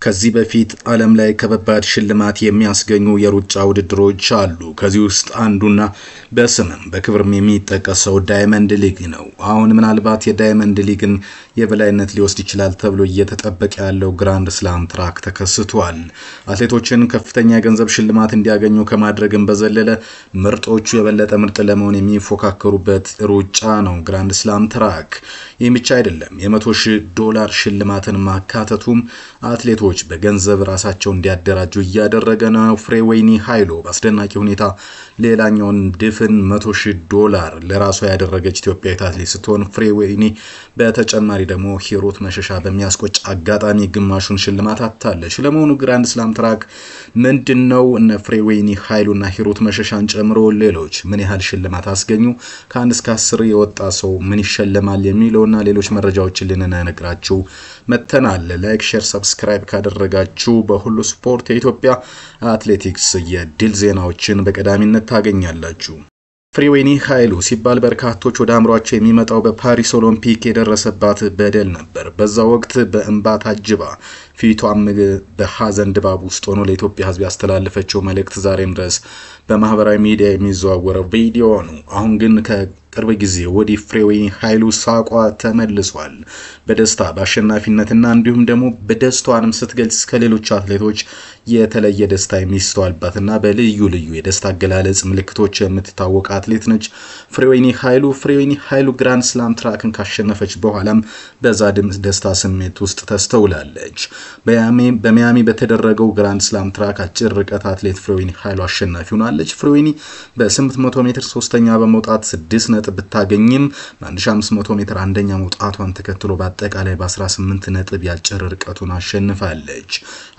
ከዚህ በፊት ዓለም ላይ ከባድ ሽልማት የሚያስገኙ የሩጫ ውድድሮች አሉ። ከዚህ ውስጥ አንዱና በስምም በክብርም የሚጠቀሰው ዳይመንድ ሊግ ነው። አሁን ምናልባት የዳይመንድ ሊግን የበላይነት ሊወስድ ይችላል ተብሎ እየተጠበቀ ያለው ግራንድ ስላም ትራክ ተከስቷል። አትሌቶችን ከፍተኛ የገንዘብ ሽልማት እንዲያገኙ ከማድረግም በዘለለ ምርጦቹ የበለጠ ምርጥ ለመሆን የሚፎካከሩበት ሩጫ ነው ግራንድ ስላም ትራክ። ይህ ብቻ አይደለም፣ $100,000 ሽልማትን ማካተቱም አትሌቶች በገንዘብ ራሳቸው እንዲያደራጁ እያደረገ ነው። ፍሬወይኒ ኃይሉ በአስደናቂ ሁኔታ ሌላኛውን ድፍን $100,000 ለራሷ ያደረገች ኢትዮጵያዊት አትሌት ስትሆን ፍሬወይኒ በተጨማሪ ደግሞ ሂሩት መሸሻ በሚያስቆጭ አጋጣሚ ግማሹን ሽልማት አታለች። ለመሆኑ ግራንድ ስላም ትራክ ምንድነው? እነ ፍሬወይኒ ኃይሉና ሂሩት መሸሻን ጨምሮ ሌሎች ምን ያህል ሽልማት አስገኙ? ከ1 እስከ 10 የወጣ ሰው ምን ይሸለማል የሚለውና ሌሎች መረጃዎችን ልንነግራችሁ መተናል። ላይክ፣ ሼር፣ ሰብስክራይብ ካደረጋችሁ በሁሉ ስፖርት የኢትዮጵያ አትሌቲክስ የድል ዜናዎችን በቀዳሚነት ታገኛላችሁ። ፍሬወይኒ ኃይሉ ሲባል በርካቶች ወደ አእምሯቸው የሚመጣው በፓሪስ ኦሎምፒክ የደረሰባት በደል ነበር። በዛ ወቅት በእንባ ታጅባ ፊቷም በሐዘን ድባብ ውስጥ ሆኖ ለኢትዮጵያ ሕዝብ ያስተላለፈችው መልእክት ዛሬም ድረስ በማህበራዊ ሚዲያ የሚዘዋወረው ቪዲዮ ነው። አሁን ግን ከቅርብ ጊዜ ወዲህ ፍሬወይኒ ኃይሉ ሳቋ ተመልሷል። በደስታ በአሸናፊነትና እንዲሁም ደግሞ በደስታዋንም ስትገልጽ ከሌሎች አትሌቶች የተለየ ደስታ የሚስተዋልባትና በልዩ ልዩ የደስታ አገላለጽ ምልክቶች የምትታወቅ አትሌት ነች ፍሬወይኒ ኃይሉ። ፍሬወይኒ ኃይሉ ግራንድ ስላም ትራክን ካሸነፈች በኋላም በዛ ደስታ ስሜት ውስጥ ተስተውላለች። በሚያሚ በተደረገው ግራንድ ስላም ትራክ አጭር ርቀት አትሌት ፍሬወይኒ ኃይሉ አሸናፊ ሆናለች። ፍሬወይኒ በ800 ሜትር ሶስተኛ በመውጣት 6 ነጥብ ብታገኝም በ1500 ሜትር አንደኛ መውጣቷን ተከትሎ በአጠቃላይ በ18 ነጥብ ያጭር ርቀቱን አሸንፋለች።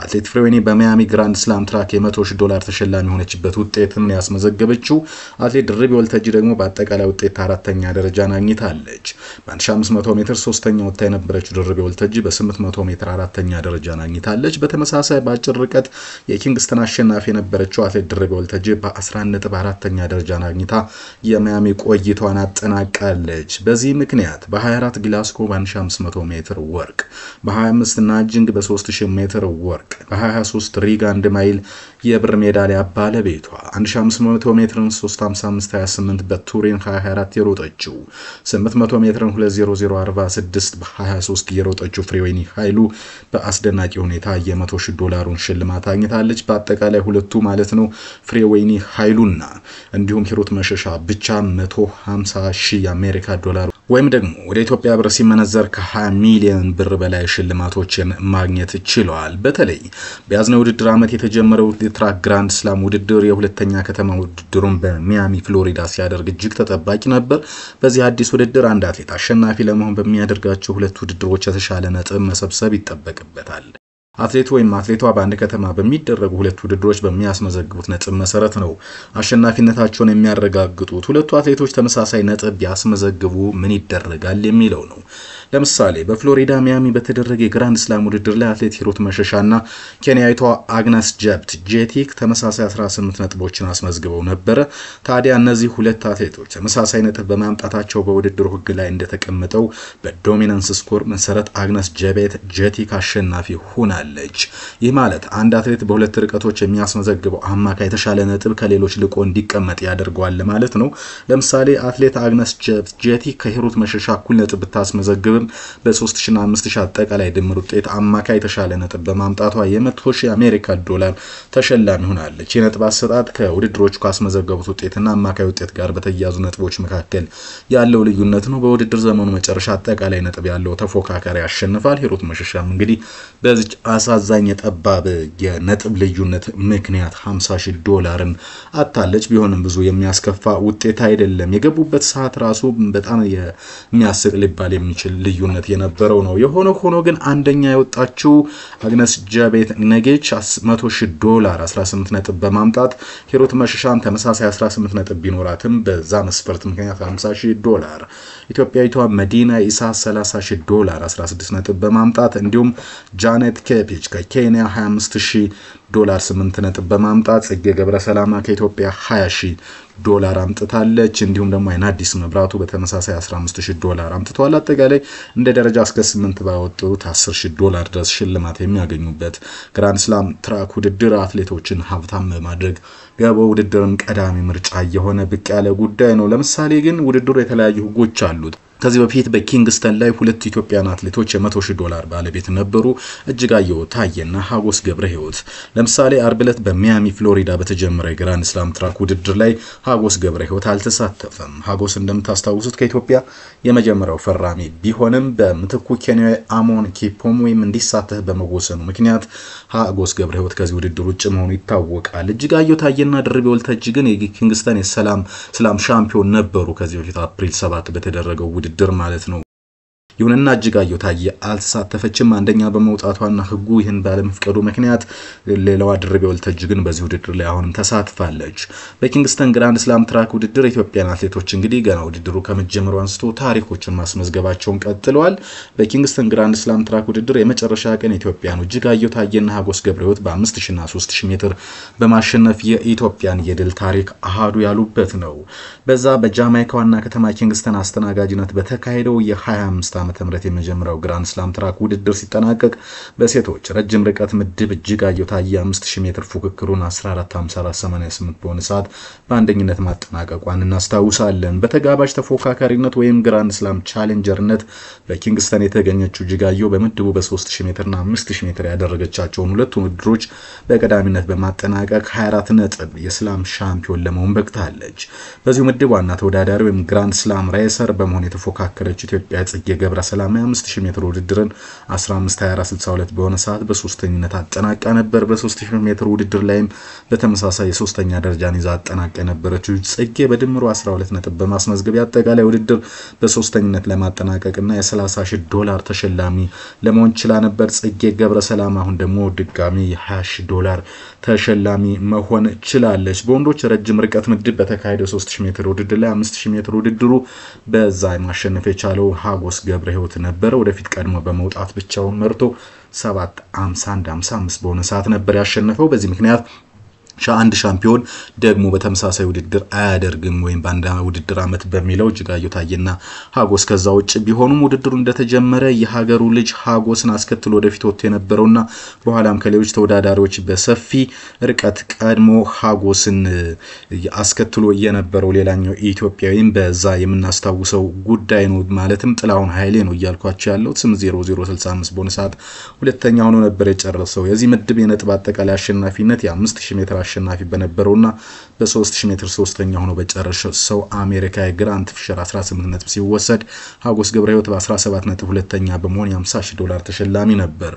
አትሌት ፍሬወይኒ በሚያሚ ግራንድ ስላም ትራክ $100,000 ተሸላሚ ሆነችበት ውጤትን ያስመዘገበችው አትሌት ድርቤ ወልተጂ ደግሞ በአጠቃላይ ውጤት አራተኛ ደረጃን አግኝታለች። በ1500 ሜትር ሶስተኛ ወጣ የነበረችው ድርቤ ወልተጂ በ800 ሜትር አራተኛ ደረጃን አግኝታለች። በተመሳሳይ በአጭር ርቀት የኪንግስተን አሸናፊ የነበረችው አትሌት ድርቤ ወልተጂ በ11 ነጥብ አራተኛ ደረጃን አግኝታ የሚያሚ ቆይቷን አጠናቃለች። በዚህ ምክንያት በ24 ግላስኮ በ1500 ሜትር ወርቅ፣ በ25 ናጂንግ በ3000 ሜትር ወርቅ፣ በ23 ሪጋ 1 ማይል የብር ሜዳሊያ ባለቤቷ 1500 ሜትርን 3:55:28 በቱሪን 2024 የሮጠችው 800 ሜትርን 2:00:46 በ23 የሮጠችው ፍሬወይኒ ኃይሉ በአስደናቂ ሁኔታ $100,000 ሽልማት አግኝታለች። በአጠቃላይ ሁለቱ ማለት ነው ፍሬወይኒ ኃይሉና እንዲሁም ሂሩት መሸሻ ብቻ $150,000 የአሜሪካ ዶላር ወይም ደግሞ ወደ ኢትዮጵያ ብር ሲመነዘር ከ20 ሚሊዮን ብር በላይ ሽልማቶችን ማግኘት ችለዋል። በተለይ በያዝነው ውድድር ዓመት የተጀመረው የትራክ ግራንድ ስላም ውድድር የሁለተኛ ከተማ ውድድሩን በሚያሚ ፍሎሪዳ ሲያደርግ እጅግ ተጠባቂ ነበር። በዚህ አዲስ ውድድር አንድ አትሌት አሸናፊ ለመሆን በሚያደርጋቸው ሁለት ውድድሮች የተሻለ ነጥብ መሰብሰብ ይጠበቅበታል። አትሌቱ ወይም አትሌቷ በአንድ ከተማ በሚደረጉ ሁለት ውድድሮች በሚያስመዘግቡት ነጥብ መሰረት ነው አሸናፊነታቸውን የሚያረጋግጡት። ሁለቱ አትሌቶች ተመሳሳይ ነጥብ ቢያስመዘግቡ ምን ይደረጋል የሚለው ነው። ለምሳሌ በፍሎሪዳ ሚያሚ በተደረገ የግራንድ ስላም ውድድር ላይ አትሌት ሂሩት መሸሻና ኬንያዊቷ አግነስ ጀፕት ጄቲክ ተመሳሳይ 18 ነጥቦችን አስመዝግበው ነበር። ታዲያ እነዚህ ሁለት አትሌቶች ተመሳሳይ ነጥብ በማምጣታቸው በውድድሩ ሕግ ላይ እንደተቀመጠው በዶሚናንስ ስኮር መሰረት አግነስ ጄቲክ አሸናፊ ሆናለች። ይህ ማለት አንድ አትሌት በሁለት ርቀቶች የሚያስመዘግበው አማካይ የተሻለ ነጥብ ከሌሎች ልቆ እንዲቀመጥ ያደርገዋል ማለት ነው። ለምሳሌ አትሌት አግነስ ጄቲክ ከሂሩት መሸሻ እኩል ነጥብ ብታስመዘግብ በ3000 እና 5000 አጠቃላይ ድምር ውጤት አማካይ የተሻለ ነጥብ በማምጣቷ $100,000 የአሜሪካ ዶላር ተሸላሚ ሆናለች። የነጥብ አሰጣጥ ከውድድሮቹ ካስመዘገቡት ውጤትና አማካይ ውጤት ጋር በተያያዙ ነጥቦች መካከል ያለው ልዩነት ነው። በውድድር ዘመኑ መጨረሻ አጠቃላይ ነጥብ ያለው ተፎካካሪ ያሸንፋል። ሂሩት መሸሻም እንግዲህ በዚህ አሳዛኝ የጠባብ የነጥብ ልዩነት ምክንያት $50,000 አጣለች። ቢሆንም ብዙ የሚያስከፋ ውጤት አይደለም። የገቡበት ሰዓት ራሱ በጣም የሚያስቅ ሊባል የሚችል ልዩነት የነበረው ነው። የሆነ ሆኖ ግን አንደኛ የወጣችው አግነስ ጀቤት ነጌች $100,000 18 ነጥብ በማምጣት ሂሩት መሸሻም ተመሳሳይ 18 ነጥብ ቢኖራትም በዛ መስፈርት ምክንያት $50,000፣ ኢትዮጵያዊቷ መዲና ኢሳ $30,000 16 ነጥብ በማምጣት እንዲሁም ጃኔት ኬፒች ከኬንያ ከኬንያ $25000 8 ነጥብ በማምጣት ጽጌ ገብረሰላማ ከኢትዮጵያ $20000 አምጥታለች። እንዲሁም ደግሞ አይናዲስ መብራቱ በተመሳሳይ $15000 አምጥቷል። አጠቃላይ እንደ ደረጃ እስከ 8 ባወጡት $10000 ድረስ ሽልማት የሚያገኙበት ግራንድ ስላም ትራክ ውድድር አትሌቶችን ሀብታም በማድረግ ገበው ውድድርም ቀዳሚ ምርጫ የሆነ ብቅ ያለ ጉዳይ ነው። ለምሳሌ ግን ውድድሩ የተለያዩ ህጎች አሉት። ከዚህ በፊት በኪንግስተን ላይ ሁለት ኢትዮጵያን አትሌቶች $100,000 ባለቤት ነበሩ። እጅጋየሁ ታዬና ሀጎስ ገብረህይወት። ለምሳሌ አርብ ዕለት በሚያሚ ፍሎሪዳ በተጀመረ ግራንድ ስላም ትራክ ውድድር ላይ ሀጎስ ገብረህይወት አልተሳተፈም። ሀጎስ እንደምታስታውሱት ከኢትዮጵያ የመጀመሪያው ፈራሚ ቢሆንም በምትኩ ኬንያዊ አሞን ኪፖሞይም እንዲሳተፍ በመወሰኑ ምክንያት ሀጎስ ገብረህይወት ከዚህ ውድድር ውጭ መሆኑ ይታወቃል። እጅጋየሁ ታዬና ድርቤ ወልተጅ ግን የኪንግስተን ስላም ሻምፒዮን ነበሩ ከዚህ በፊት አፕሪል 7 በተደረገው ውድድር ማለት ነው። ይሁንና እጅጋየሁ ታዬ አልተሳተፈችም። አንደኛ በመውጣቷና ህጉ ይህን ባለመፍቀዱ ምክንያት ሌላዋ ድርቤ ወልተጅ ግን በዚህ ውድድር ላይ አሁንም ተሳትፋለች። በኪንግስተን ግራንድ ስላም ትራክ ውድድር ኢትዮጵያን አትሌቶች እንግዲህ ገና ውድድሩ ከመጀመሩ አንስቶ ታሪኮችን ማስመዝገባቸውን ቀጥለዋል። በኪንግስተን ግራንድ ስላም ትራክ ውድድር የመጨረሻ ቀን ኢትዮጵያኑ እጅጋየሁ ታዬና ሀጎስ ገብረህይወት በ5000 እና 3000 ሜትር በማሸነፍ የኢትዮጵያን የድል ታሪክ አሃዱ ያሉበት ነው። በዛ በጃማይካ ዋና ከተማ ኪንግስተን አስተናጋጅነት በተካሄደው የ25 ዓመተ ምህረት የመጀመሪያው ግራንድ ስላም ትራክ ውድድር ሲጠናቀቅ በሴቶች ረጅም ርቀት ምድብ እጅጋየሁ ታዬ 5000 ሜትር ፉክክሩን 14:54:88 በሆነ ሰዓት በአንደኝነት ማጠናቀቋን እናስታውሳለን። በተጋባዥ ተፎካካሪነት ወይም ግራንድ ስላም ቻሌንጀርነት በኪንግስተን የተገኘችው እጅጋየሁ በምድቡ በ3000 ሜትርና 5000 ሜትር ያደረገቻቸውን ሁለት ውድድሮች በቀዳሚነት በማጠናቀቅ 24 ነጥብ የስላም ሻምፒዮን ለመሆን በቅታለች። በዚሁ ምድብ ዋና ተወዳዳሪ ወይም ግራንድ ስላም ሬሰር በመሆን የተፎካከረች ኢትዮጵያ ጽጌ ገብረሰላማ 5000 ሜትር ውድድርን 15:24:62 በሆነ ሰዓት በሶስተኝነት አጠናቃ ነበር። በ3000 ሜትር ውድድር ላይም በተመሳሳይ የሶስተኛ ደረጃን ይዛ አጠናቃ የነበረችው ጽጌ በድምሩ 12 ነጥብ በማስመዝገብ ያጠቃላይ ውድድር በሶስተኝነት ለማጠናቀቅና $30,000 ተሸላሚ ለመሆን ችላ ነበር። ጽጌ ገብረሰላማ አሁን ደግሞ ድጋሚ $20,000 ተሸላሚ መሆን ችላለች። በወንዶች ረጅም ርቀት ምድብ በተካሄደው 3000 ሜትር ውድድር ላይ 5000 ሜትር ውድድሩ በዛ ማሸነፍ የቻለው ሀጎስ ገብረህይወት ነበር። ወደፊት ቀድሞ በመውጣት ብቻውን መርቶ 7:51:55 በሆነ ሰዓት ነበር ያሸነፈው። በዚህ ምክንያት አንድ ሻምፒዮን ደግሞ በተመሳሳይ ውድድር አያደርግም ወይም ባንዳ ውድድር አመት በሚለው እጅጋየሁ ታዬና ሀጎስ ከዛ ውጭ ቢሆኑም ውድድሩ እንደተጀመረ የሀገሩ ልጅ ሀጎስን አስከትሎ ወደፊት ወጥቶ የነበረውና በኋላም ከሌሎች ተወዳዳሪዎች በሰፊ ርቀት ቀድሞ ሀጎስን አስከትሎ የነበረው ሌላኛው ኢትዮጵያዊም በዛ የምናስታውሰው ጉዳይ ነው። ማለትም ጥላሁን ኃይሌ ነው እያልኳቸው ያለው 8:00:65 በሆነ ሰዓት ሁለተኛ ሆኖ ነበር የጨረሰው። የዚህ ምድብ የነጥብ አጠቃላይ አሸናፊነት የ5000 ሜትር አሸናፊ በነበረውና በ3000 ሜትር ሶስተኛ ሆኖ በጨረሰው አሜሪካዊ ግራንት ፊሸር 18 ነጥብ ሲወሰድ ሀጎስ ገብረህይወት በ17 ነጥብ ሁለተኛ በመሆን $50,000 ተሸላሚ ነበር።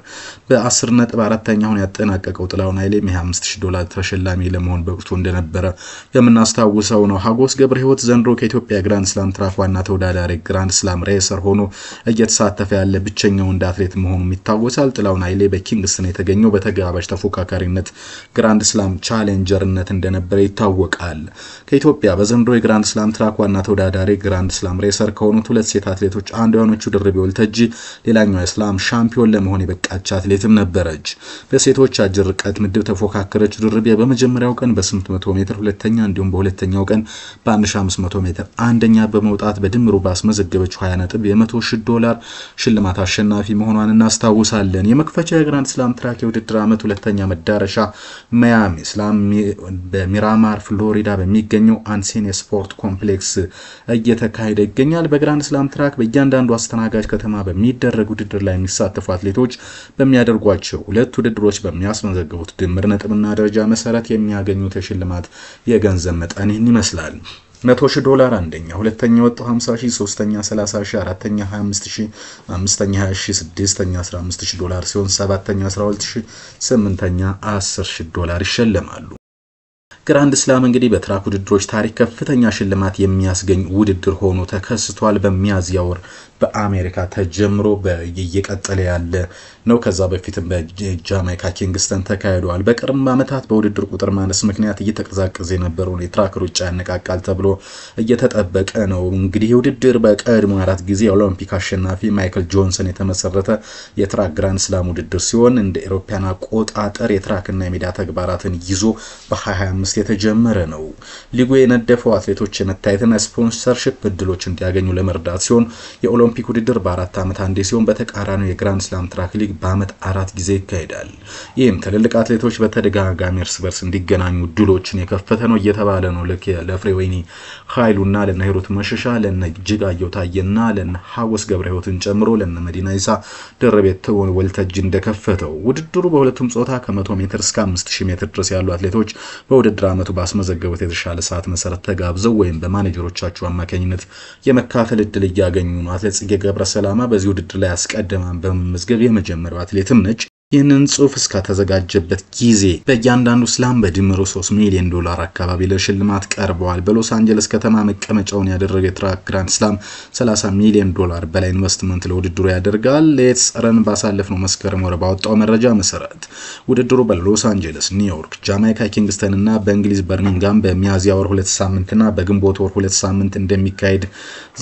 በ10 ነጥብ አራተኛ ሆኖ ያጠናቀቀው ጥላሁን ኃይሌም $50,000 ተሸላሚ ለመሆን በቅቶ እንደነበረ የምናስታውሰው ነው። ሀጎስ ገብረህይወት ዘንድሮ ከኢትዮጵያ ግራንድ ስላም ትራክ ዋና ተወዳዳሪ ግራንድ ስላም ሬሰር ሆኖ እየተሳተፈ ያለ ብቸኛው እንደ አትሌት መሆኑ ይታወሳል። ጥላሁን ኃይሌ በኪንግስተን የተገኘው በተጋባዥ ተፎካካሪነት ግራንድ ስላም ቻሌንጀርነት እንደነበረ ይታወቃል። ከኢትዮጵያ በዘንድሮ የግራንድ ስላም ትራክ ዋና ተወዳዳሪ ግራንድ ስላም ሬሰር ከሆኑት ሁለት ሴት አትሌቶች አንዷ የሆነችው ድርቤ ወልተጂ ሌላኛው የስላም ሻምፒዮን ለመሆን የበቃች አትሌትም ነበረች። በሴቶች አጭር ርቀት ምድብ ተፎካከረች ድርቤ በመጀመሪያው ቀን በ800 ሜትር ሁለተኛ እንዲሁም በሁለተኛው ቀን በ1500 ሜትር አንደኛ በመውጣት በድምሩ ባስመዘገበችው 20 ነጥብ $100,000 ሽልማት አሸናፊ መሆኗን እናስታውሳለን። የመክፈቻ የግራንድ ስላም ትራክ የውድድር አመት ሁለተኛ መዳረሻ ሚያሚ ስላም በሚራማር ፍሎሪዳ በሚገኘው አንሴን ስፖርት ኮምፕሌክስ እየተካሄደ ይገኛል። በግራንድ ስላም ትራክ በእያንዳንዱ አስተናጋጅ ከተማ በሚደረግ ውድድር ላይ የሚሳተፉ አትሌቶች በሚያደርጓቸው ሁለት ውድድሮች በሚያስመዘግቡት ድምር ነጥብና ደረጃ መሰረት የሚያገኙት የሽልማት የገንዘብ መጠን ይህን ይመስላል። $100,000 አንደኛ፣ ሁለተኛ ወጣው 50,000፣ ሶስተኛ 30,000፣ አራተኛ 25,000፣ አምስተኛ 20,000፣ ስድስተኛ $15,000 ሲሆን ሰባተኛ 12,000፣ ስምንተኛ $10,000 ይሸለማሉ። ግራንድ ስላም እንግዲህ በትራክ ውድድሮች ታሪክ ከፍተኛ ሽልማት የሚያስገኝ ውድድር ሆኖ ተከስቷል። በሚያዝያ ወር በአሜሪካ ተጀምሮ በየቀጠለ ያለ ነው። ከዛ በፊትም በጃማይካ ኪንግስተን ተካሂዷል። በቅርብ ዓመታት በውድድር ቁጥር ማነስ ምክንያት እየተቀዛቀዘ የነበረው የትራክ ሩጫ ያነቃቃል ተብሎ እየተጠበቀ ነው። እንግዲህ ውድድር በቀድሞ 4 ጊዜ የኦሎምፒክ አሸናፊ ማይክል ጆንሰን የተመሰረተ የትራክ ግራንድ ስላም ውድድር ሲሆን እንደ አውሮፓውያን አቆጣጠር የትራክና የሜዳ ተግባራትን ይዞ በ2025 የተጀመረ ነው። ሊጉ የነደፈው አትሌቶች የመታየትና ስፖንሰርሺፕ እድሎች እንዲያገኙ ለመርዳት ሲሆን የኦሎምፒክ ውድድር በ4 ዓመት አንዴ ሲሆን በተቃራኒው የግራንድ ስላም ትራክ ሊግ በአመት 4 ጊዜ ይካሄዳል። ይህም ትልልቅ አትሌቶች በተደጋጋሚ እርስ በርስ እንዲገናኙ እድሎችን የከፈተ ነው እየተባለ ነው። ልክ ለፍሬወይኒ ኃይሉና ለነ ሂሩት መሸሻ ለነ እጅጋየሁ ታየና ለነ ሐወስ ገብረ ህይወትን ጨምሮ ለነ መዲና ኢሳ ደረቤት ወልተጅ እንደከፈተው ውድድሩ በሁለቱም ጾታ ከ100 ሜትር እስከ 5000 ሜትር ድረስ ያሉ አትሌቶች በውድድር አመቱ ባስመዘገቡት የተሻለ ሰዓት መሰረት ተጋብዘው ወይም በማኔጀሮቻቸው አማካኝነት የመካፈል እድል ያገኙ ነው። አትሌት ጽጌ ገብረሰላማ በዚህ ውድድር ላይ አስቀድማን በመመዝገብ የመጀመሪያው አትሌትም ነች። ይህንን ጽሁፍ እስከተዘጋጀበት ጊዜ በእያንዳንዱ ስላም በድምሩ $3 ሚሊዮን አካባቢ ለሽልማት ቀርበዋል። በሎስ አንጀለስ ከተማ መቀመጫውን ያደረገው የትራክ ግራንድ ስላም $30 ሚሊዮን በላይ ኢንቨስትመንት ለውድድሩ ያደርጋል። ሌትስ ረን ባሳለፍነው መስከረም ወር ባወጣው መረጃ መሰረት ውድድሩ በሎስ አንጀለስ፣ ኒውዮርክ፣ ጃማይካ ኪንግስተን እና በእንግሊዝ በርሚንጋም በሚያዝያ ወር 2 ሳምንትና በግንቦት ወር 2 ሳምንት እንደሚካሄድ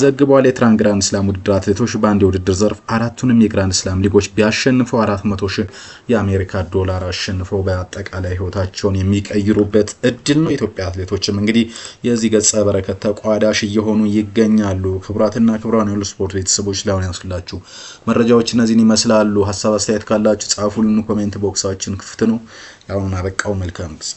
ዘግቧል። የትራክ ግራንድ ስላም ውድድር አትሌቶች በአንድ የውድድር ዘርፍ አራቱንም የግራንድ ስላም ሊጎች ቢያሸንፉ $400,000 የአሜሪካ ዶላር አሸንፈው በአጠቃላይ ህይወታቸውን የሚቀይሩበት እድል ነው። ኢትዮጵያ አትሌቶችም እንግዲህ የዚህ ገጸ በረከት ተቋዳሽ እየሆኑ ይገኛሉ። ክቡራትና ክቡራን የሁሉ ስፖርት ቤተሰቦች ላይ ያስላችሁ መረጃዎች እነዚህን ይመስላሉ። ሐሳብ አስተያየት ካላችሁ ጻፉልን። ኮሜንት ቦክሳችን ክፍት ነው። አሁን አበቃው። መልካም ጊዜ